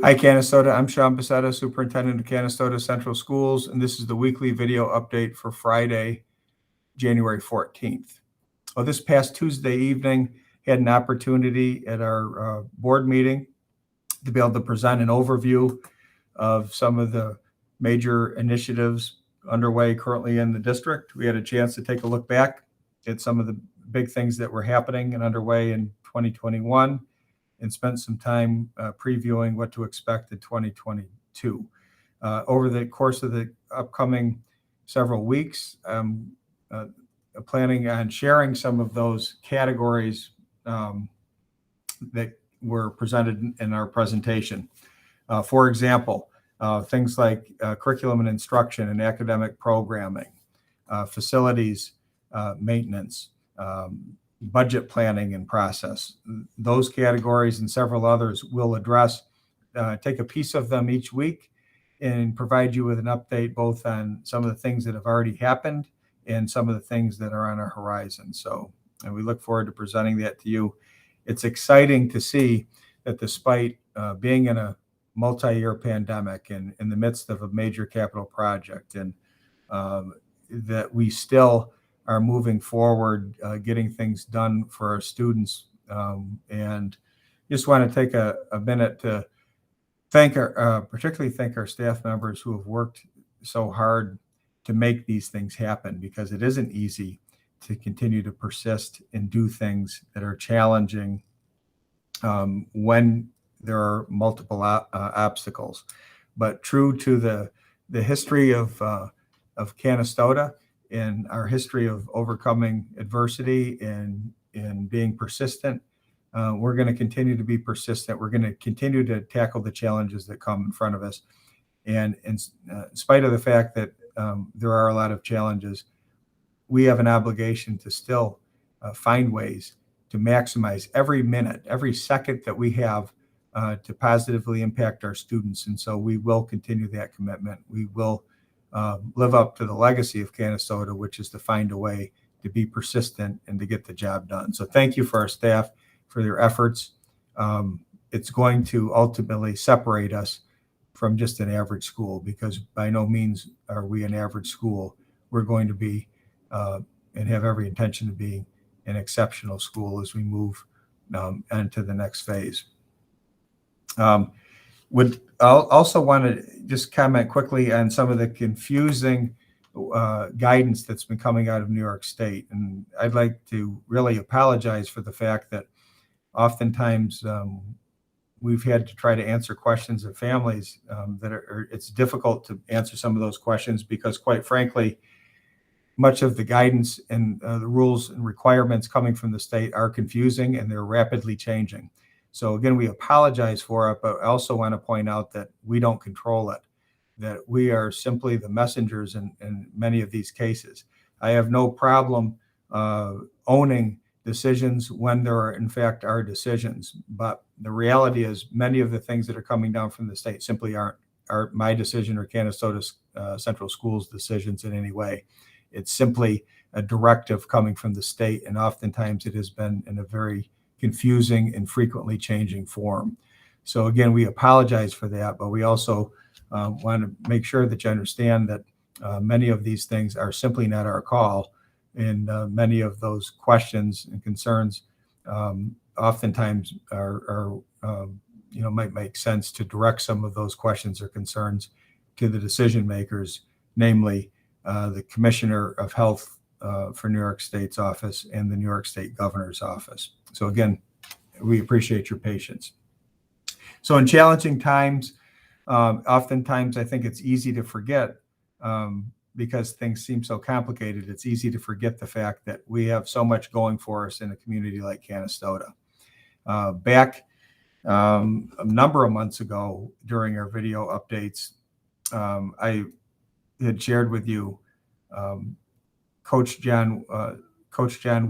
Hi, Canastota. I'm Sean Becerra, Superintendent of Canastota Central Schools, and this is the weekly video update for Friday, January 14th. Well, this past Tuesday evening, had an opportunity at our board meeting to be able to present an overview of some of the major initiatives underway currently in the district. We had a chance to take a look back at some of the big things that were happening and underway in 2021. And spent some time previewing what to expect in 2022. Over the course of the upcoming several weeks, planning on sharing some of those categories that were presented in our presentation. For example, things like curriculum and instruction and academic programming, facilities maintenance, budget planning and process. Those categories and several others will address, take a piece of them each week and provide you with an update both on some of the things that have already happened and some of the things that are on our horizon. So, and we look forward to presenting that to you. It's exciting to see that despite being in a multi-year pandemic and in the midst of a major capital project, and that we still are moving forward, getting things done for our students. And just want to take a minute to thank particularly thank our staff members who have worked so hard to make these things happen, because it isn't easy to continue to persist and do things that are challenging when there are multiple obstacles. But true to the history of Canastota, in our history of overcoming adversity and being persistent, we're going to continue to be persistent. We're going to continue to tackle the challenges that come in front of us. And in spite of the fact that there are a lot of challenges, we have an obligation to still find ways to maximize every minute, every second that we have to positively impact our students. And so we will continue that commitment. We will live up to the legacy of Canastota, which is to find a way to be persistent and to get the job done. So thank you for our staff for their efforts. It's going to ultimately separate us from just an average school, because by no means are we an average school. We're going to be and have every intention of being an exceptional school as we move into the next phase. I'll also want to just comment quickly on some of the confusing guidance that's been coming out of New York State. And I'd like to really apologize for the fact that oftentimes we've had to try to answer questions of families it's difficult to answer some of those questions, because quite frankly, much of the guidance and the rules and requirements coming from the state are confusing and they're rapidly changing. So again, we apologize for it, but I also want to point out that we don't control it, that we are simply the messengers in many of these cases. I have no problem owning decisions when there are, in fact, are decisions. But the reality is many of the things that are coming down from the state simply aren't my decision or Canastota Central Schools decisions in any way. It's simply a directive coming from the state, and oftentimes it has been in a very confusing and frequently changing form. So again, we apologize for that, but we also want to make sure that you understand that many of these things are simply not our call, and many of those questions and concerns oftentimes are might make sense to direct some of those questions or concerns to the decision makers, namely the Commissioner of Health for New York State's office and the New York State Governor's office. So again, we appreciate your patience. So in challenging times, oftentimes I think it's easy to forget, because things seem so complicated, it's easy to forget the fact that we have so much going for us in a community like Canastota. Back a number of months ago during our video updates, I had shared with you Coach John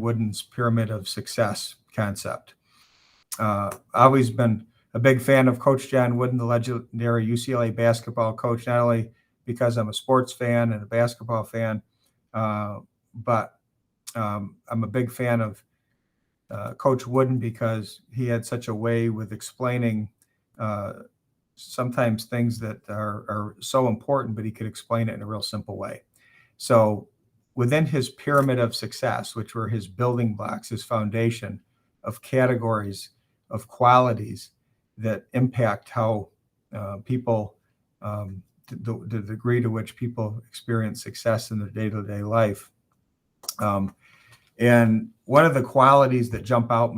Wooden's Pyramid of Success concept. I've always been a big fan of Coach John Wooden, the legendary UCLA basketball coach, not only because I'm a sports fan and a basketball fan, but I'm a big fan of Coach Wooden because he had such a way with explaining sometimes things that are so important, but he could explain it in a real simple way. So within his pyramid of success, which were his building blocks, his foundation of categories of qualities that impact how people, the degree to which people experience success in their day-to-day life. And one of the qualities that jump out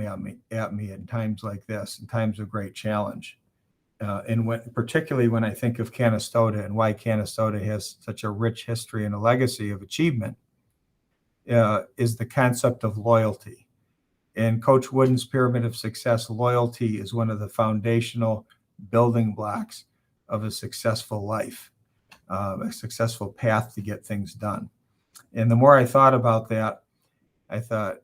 at me in times like this, in times of great challenge, and particularly when I think of Canastota and why Canastota has such a rich history and a legacy of achievement, is the concept of loyalty. In Coach Wooden's pyramid of success, loyalty is one of the foundational building blocks of a successful life, a successful path to get things done. And the more I thought about that, I thought,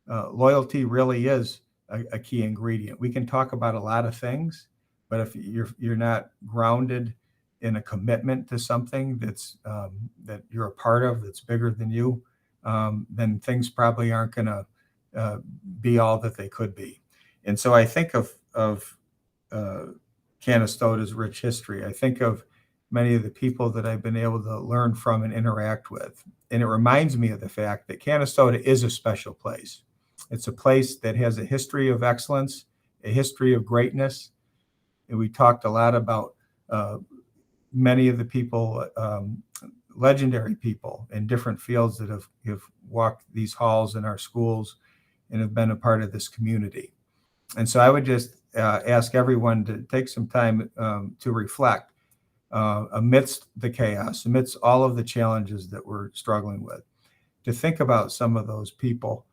loyalty really is a key ingredient. We can talk about a lot of things, but if you're not grounded in a commitment to something that's that you're a part of, that's bigger than you, then things probably aren't going to be all that they could be. And so I think of Canastota's rich history. I think of many of the people that I've been able to learn from and interact with. And it reminds me of the fact that Canastota is a special place. It's a place that has a history of excellence, a history of greatness. And we talked a lot about many of the people, legendary people in different fields that have walked these halls in our schools and have been a part of this community. And so I would just ask everyone to take some time to reflect amidst the chaos, amidst all of the challenges that we're struggling with, to think about some of those people.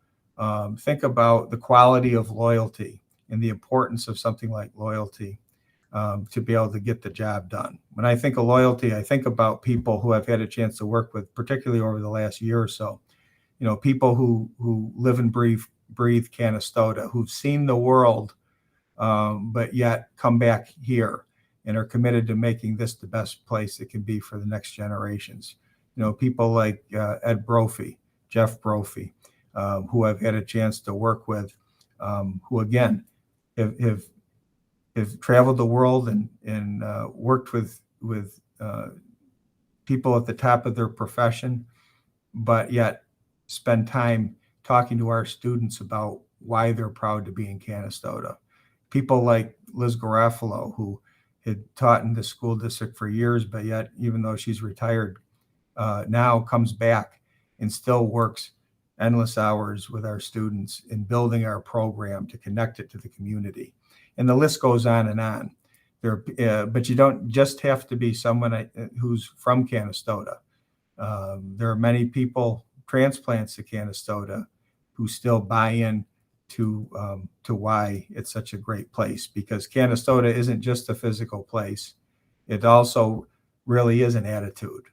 Think about the quality of loyalty and the importance of something like loyalty to be able to get the job done. When I think of loyalty, I think about people who I've had a chance to work with, particularly over the last year or so. People who live and breathe Canastota, who've seen the world, but yet come back here and are committed to making this the best place it can be for the next generations. People like Ed Brophy, Jeff Brophy, who I've had a chance to work with, who again have traveled the world and worked with people at the top of their profession, but yet spend time talking to our students about why they're proud to be in Canastota. People like Liz Garofalo, who had taught in the school district for years, but yet, even though she's retired, now comes back and still works endless hours with our students in building our program to connect it to the community. And the list goes on and on. But you don't just have to be someone who's from Canastota. There are many people, transplants to Canastota, who still buy in to why it's such a great place, because Canastota isn't just a physical place. It also really is an attitude.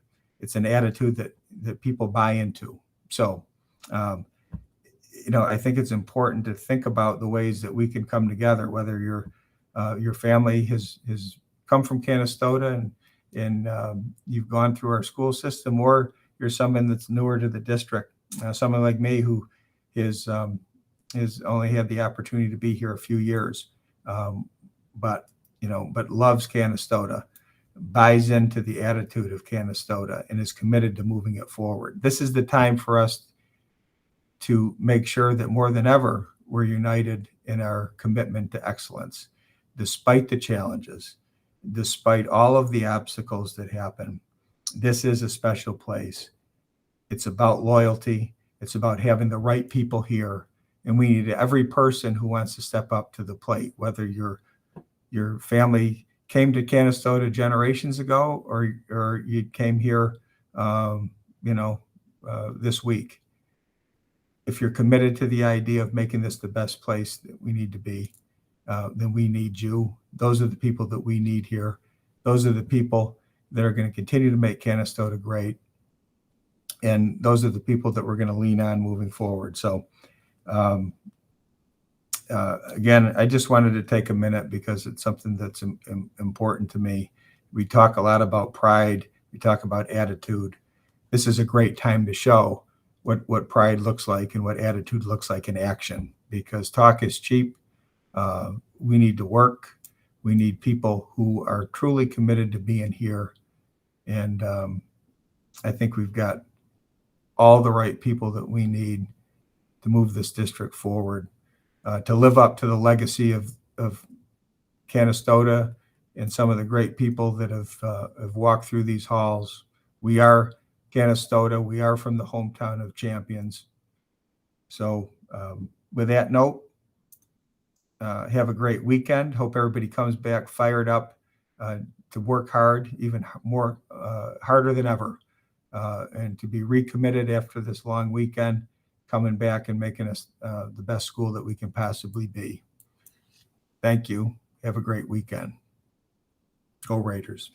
It's an attitude that people buy into. So, I think it's important to think about the ways that we can come together, whether your family has come from Canastota and you've gone through our school system, or you're someone that's newer to the district, someone like me who is only had the opportunity to be here a few years, but loves Canastota, buys into the attitude of Canastota, and is committed to moving it forward. This is the time for us to make sure that more than ever, we're united in our commitment to excellence, despite the challenges, despite all of the obstacles that happen. This is a special place. It's about loyalty. It's about having the right people here. And we need every person who wants to step up to the plate, whether your family came to Canastota generations ago or you came here, this week. If you're committed to the idea of making this the best place that we need to be, then we need you. Those are the people that we need here. Those are the people that are going to continue to make Canastota great. And those are the people that we're going to lean on moving forward. So, again, I just wanted to take a minute because it's something that's important to me. We talk a lot about pride. We talk about attitude. This is a great time to show what pride looks like and what attitude looks like in action, because talk is cheap. We need to work. We need people who are truly committed to being here. And I think we've got all the right people that we need to move this district forward, to live up to the legacy of Canastota and some of the great people that have walked through these halls. We are Canastota. We are from the hometown of champions. So with that note, have a great weekend. Hope everybody comes back fired up to work hard, even more harder than ever, and to be recommitted after this long weekend, coming back and making us the best school that we can possibly be. Thank you. Have a great weekend. Go Raiders.